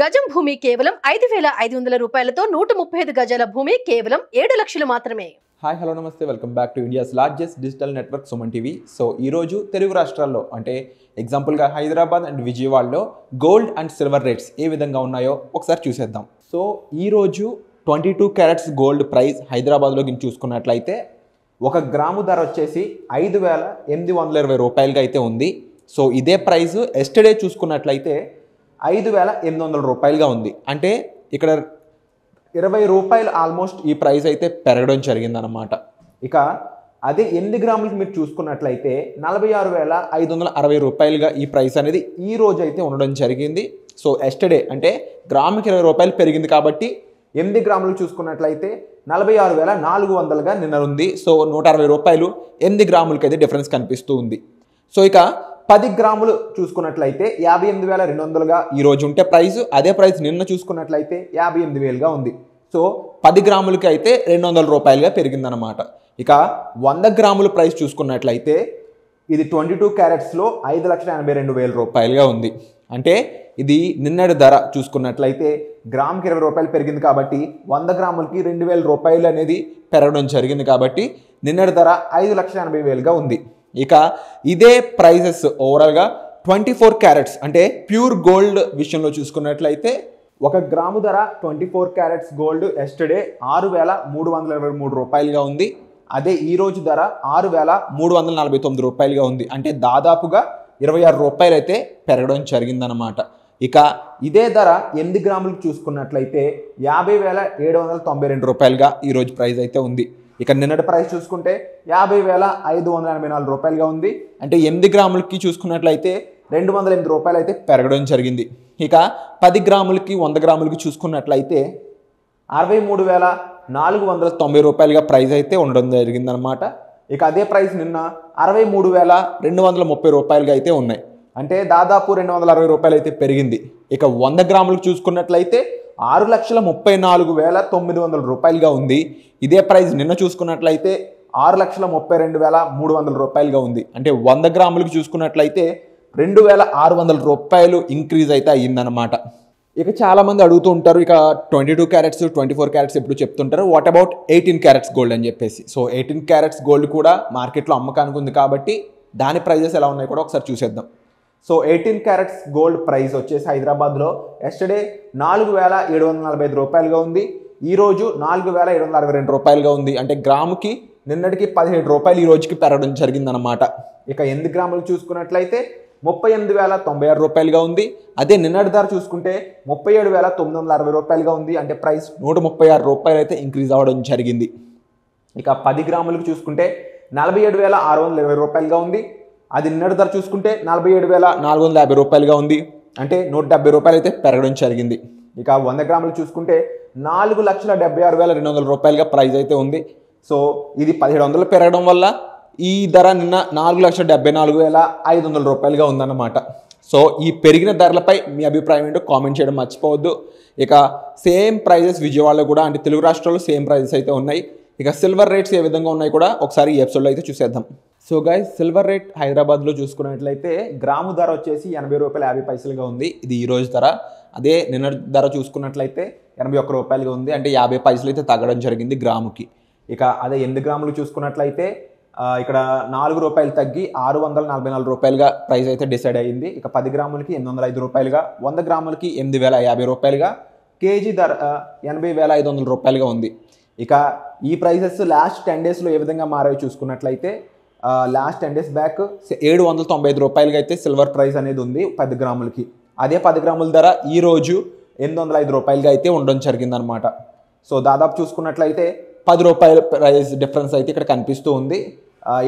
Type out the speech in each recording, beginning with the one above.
గజం భూమి కేవలం 5,500 రూపాయలతో 135 గజాల భూమి కేవలం 7 లక్షలు మాత్రమే. హాయ్ హలో నమస్తే, welcome back to India's largest digital network Suman TV. So ఈరోజు తెలుగు రాష్ట్రాల్లో అంటే ఎగ్జాంపుల్గా హైదరాబాద్ అండ్ విజయవాడలో గోల్డ్ అండ్ సిల్వర్ రేట్స్ ఏ విధంగా ఉన్నాయో ఒకసారి చూసేద్దాం. సో ఈరోజు 22 క్యారెట్స్ గోల్డ్ ప్రైస్ హైదరాబాద్లో చూసుకున్నట్లయితే 1 గ్రాము ధర వచ్చేసి 5,820 రూపాయలుగా అయితే ఉంది. సో ఇదే ప్రైస్ ఎస్టర్డే చూసుకున్నట్లయితే 5,800 రూపాయలుగా ఉంది. అంటే ఇక్కడ 20 రూపాయలు ఆల్మోస్ట్ ఈ ప్రైస్ అయితే పెరగడం జరిగిందనమాట. ఇక అదే 8 గ్రాములకు మీరు చూసుకున్నట్లయితే 46,560 రూపాయలుగా ఈ ప్రైస్ అనేది ఈ రోజు అయితే ఉండడం జరిగింది. సో ఎస్టర్డే అంటే గ్రాముకి 20 రూపాయలు పెరిగింది కాబట్టి 8 గ్రాములు చూసుకున్నట్లయితే 46,400గా నిన్న ఉంది. సో 160 రూపాయలు 8 గ్రాములకి అయితే డిఫరెన్స్ కనిపిస్తూ ఉంది. సో ఇక 10 గ్రాములు చూసుకున్నట్లయితే 58,200గా ఈరోజు ఉంటే ప్రైస్, అదే ప్రైస్ నిన్న చూసుకున్నట్లయితే 58,000గా ఉంది. సో 10 గ్రాములకి అయితే 200 రూపాయలుగా పెరిగిందనమాట. ఇక 100 గ్రాముల ప్రైస్ చూసుకున్నట్లయితే ఇది 22 క్యారెట్స్లో 5,82,000 రూపాయలుగా ఉంది. అంటే ఇది నిన్నటి ధర చూసుకున్నట్లయితే గ్రాముకి 20 రూపాయలు పెరిగింది కాబట్టి 100 గ్రాములకి 2,000 రూపాయలు అనేది పెరగడం జరిగింది కాబట్టి నిన్నటి ధర 5,80,000గా ఉంది. ఇక ఇదే ప్రైజెస్ ఓవరాల్గా 24 క్యారెట్స్ అంటే ప్యూర్ గోల్డ్ విషయంలో చూసుకున్నట్లయితే 1 గ్రాము ధర 24 క్యారెట్స్ గోల్డ్ ఎస్టర్డే 6,323 రూపాయలుగా ఉంది. అదే ఈ రోజు ధర 6,349 రూపాయలుగా ఉంది. అంటే దాదాపుగా 26 రూపాయలు అయితే పెరగడం జరిగిందనమాట. ఇక ఇదే ధర 8 గ్రాములకు చూసుకున్నట్లయితే 50,792 రూపాయలుగా ఈరోజు ప్రైస్ అయితే ఉంది. ఇక నిన్నటి ప్రైస్ చూసుకుంటే 50,584 రూపాయలుగా ఉంది. అంటే 8 గ్రాములకి చూసుకున్నట్లయితే 208 రూపాయలు అయితే పెరగడం జరిగింది. ఇక 10 గ్రాములకి 100 గ్రాములకి చూసుకున్నట్లయితే 63,490 రూపాయలుగా ప్రైస్ అయితే ఉండడం జరిగిందనమాట. ఇక అదే ప్రైస్ నిన్న 63,230 రూపాయలుగా అయితే ఉన్నాయి. అంటే దాదాపు 260 రూపాయలు అయితే పెరిగింది. ఇక 100 గ్రాములకు చూసుకున్నట్లయితే 6,34,900 రూపాయలుగా ఉంది. ఇదే ప్రైస్ నిన్న చూసుకున్నట్లయితే 6,32,300 రూపాయలుగా ఉంది. అంటే 100 గ్రాములకు చూసుకున్నట్లయితే 2,600 రూపాయలు ఇంక్రీజ్ అయితే అయ్యిందనమాట. ఇక చాలామంది అడుగుతూ ఉంటారు, ఇక 22 క్యారెట్స్ 24 క్యారెట్స్ ఎప్పుడు చెప్తుంటారు, వాట్ అబౌట్ 18 క్యారెట్స్ గోల్డ్ అని చెప్పేసి. సో 18 క్యారెట్స్ గోల్డ్ కూడా మార్కెట్లో అమ్మకానికి ఉంది కాబట్టి దాని ప్రైజెస్ ఎలా ఉన్నాయి కూడా ఒకసారి చూసేద్దాం. సో 18 క్యారెట్స్ గోల్డ్ ప్రైస్ వచ్చేసి హైదరాబాద్లో ఎస్టర్డే 4,745 రూపాయలుగా ఉంది. ఈరోజు 4,762 రూపాయలుగా ఉంది. అంటే గ్రాముకి నిన్నటికి 17 రూపాయలు ఈ రోజుకి పెరగడం జరిగిందనమాట. ఇక 8 గ్రాములు చూసుకున్నట్లయితే 38,096 రూపాయలుగా ఉంది. అదే నిన్నటి ధర చూసుకుంటే 37,960 రూపాయలుగా ఉంది. అంటే ప్రైస్ 136 రూపాయలు అయితే ఇంక్రీజ్ అవ్వడం జరిగింది. ఇక 10 గ్రాములకు చూసుకుంటే 47,620 రూపాయలుగా ఉంది. అది నిన్నటి ధర చూసుకుంటే 47,450 రూపాయలుగా ఉంది. అంటే 170 రూపాయలు అయితే పెరగడం జరిగింది. ఇక 100 గ్రాములు చూసుకుంటే 4,76,200 రూపాయలుగా ప్రైస్ అయితే ఉంది. సో ఇది 1700 పెరగడం వల్ల ఈ ధర నిన్న 4,74,500 రూపాయలుగా ఉందన్నమాట. సో ఈ పెరిగిన ధరలపై మీ అభిప్రాయం ఏంటో కామెంట్ చేయడం మర్చిపోవద్దు. ఇక సేమ్ ప్రైజెస్ విజయవాడలో కూడా అంటే తెలుగు రాష్ట్రాల్లో సేమ్ ప్రైజెస్ అయితే ఉన్నాయి. ఇక సిల్వర్ రేట్స్ ఏ విధంగా ఉన్నాయి కూడా ఒకసారి ఈ ఎపిసోడ్లో అయితే చూసేద్దాం. సో గైస్, సిల్వర్ రేట్ హైదరాబాద్లో చూసుకున్నట్లయితే గ్రాము ధర వచ్చేసి 80 రూపాయలు 50 పైసలుగా ఉంది. ఇది ఈ రోజు ధర. అదే నిన్న ధర చూసుకున్నట్లయితే 81 రూపాయలుగా ఉంది. అంటే 50 పైసలు అయితే తగ్గడం జరిగింది గ్రాముకి. ఇక అదే 8 గ్రాములు చూసుకున్నట్లయితే ఇక్కడ 4 రూపాయలు తగ్గి 644 రూపాయలుగా ప్రైస్ అయితే డిసైడ్ అయ్యింది. ఇక 10 గ్రాములకి 805 రూపాయలుగా, 100 గ్రాములకి 8,050 రూపాయలుగా, కేజీ ధర 80,500 రూపాయలుగా ఉంది. ఇక ఈ ప్రైసెస్ లాస్ట్ 10 డేస్లో ఏ విధంగా మారాయో చూసుకున్నట్లయితే లాస్ట్ 10 డేస్ బ్యాక్ 795 రూపాయలుగా అయితే సిల్వర్ ప్రైస్ అనేది ఉంది 10 గ్రాములకి. అదే 10 గ్రాముల ధర ఈరోజు 805 రూపాయలుగా అయితే ఉండడం జరిగిందనమాట. సో దాదాపు చూసుకున్నట్లయితే 10 రూపాయల ప్రైస్ డిఫరెన్స్ అయితే ఇక్కడ కనిపిస్తూ ఉంది.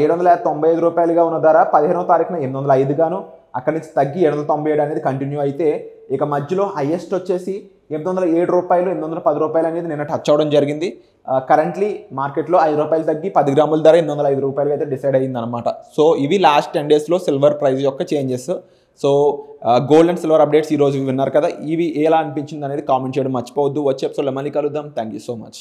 795 రూపాయలుగా ఉన్న ధర 15వ తారీఖున 805 గాను, అక్కడి నుంచి తగ్గి 797 అనేది కంటిన్యూ అయితే ఇక మధ్యలో హైయెస్ట్ వచ్చేసి 807 రూపాయలు 810 రూపాయలు అనేది నిన్న టచ్ అవ్వడం జరిగింది. కరెంట్లీ మార్కెట్లో 5 రూపాయలు తగ్గి 10 గ్రాముల ధర 805 రూపాయలు అయితే డిసైడ్ అయ్యిందనమాట. సో ఇవి లాస్ట్ 10 డేస్లో సిల్వర్ ప్రైస్ యొక్క changes. So gold and silver updates ఈరోజు విన్నారు కదా, ఇవి ఎలా అనిపించింది అనేది కామెంట్ చేయడం మర్చిపోవద్దు. వచ్చే ఎపిసోడ్లో మళ్ళీ కలుద్దాం. Thank you so much.